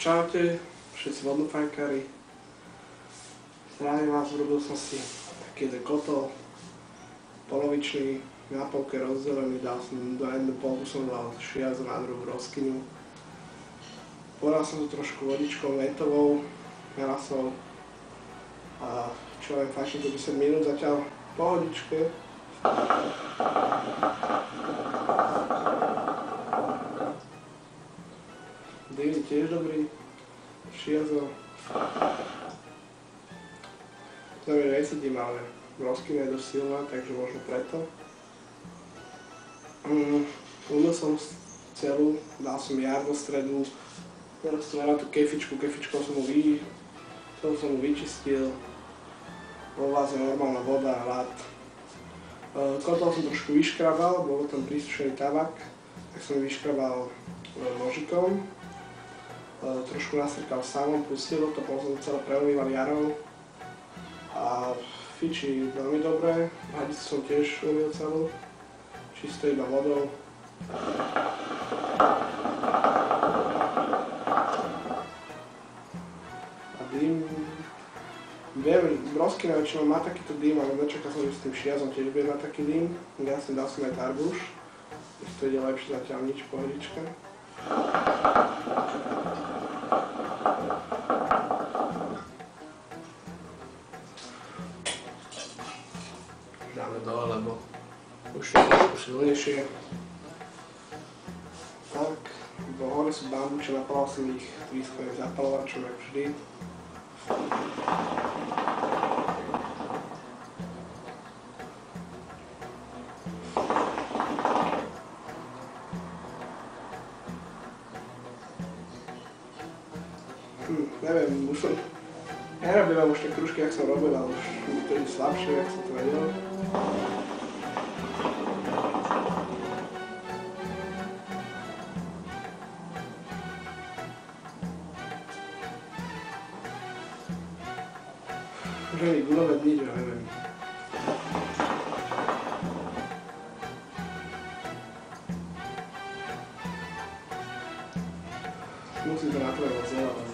Čaute, všetci vodnofajkári. Zdravím vás, urobil som si taký jeden kotol, polovičný, na polke rozdelený, dal som do jednu polku som dal šiazo, na druhú rozkyňu. Poral som to trošku vodičkou metovou, melasou a čo len fajčím to 10 minút, zatiaľ pohodičke. Dým je tiež dobrý, šiazo. Znamená, necítim, ale rozkyňa je dosť silná, takže možno preto. Umyl som celú, dal som jar do stredu, teraz som na tú kefičkou som mu vyčistil, vo váze normálna voda a ľad. Kotol som trošku vyškrabal, bol tam príslušený tabak, tak som vyškrabal nožikom. Trošku nastrkal samom, pustilo to, potom som celé preumýval jarou a fičí veľmi dobre. Hadicu som tiež umyl celú, čisto iba vodou. A dým, viem, broskyňa väčšinou má takýto dým, ale nečakal som, že s tým šiazom tiež bude mať taký dým. Jasne, dal som aj tarbuš, keď to ide lepšie, zatiaľ nič, pohodička. Dáme dole, lebo už je trošku silnejšie. Tak, hore sú bambuče, napalal som ich trískovým zapalovačom, jak vždy. Neviem, už som... Nerobím už tak kružky, jak som robil, ale už to je slabšie, jak som to vedel. Už ani guľovať nič, ja neviem. Musím to natvoriť celé.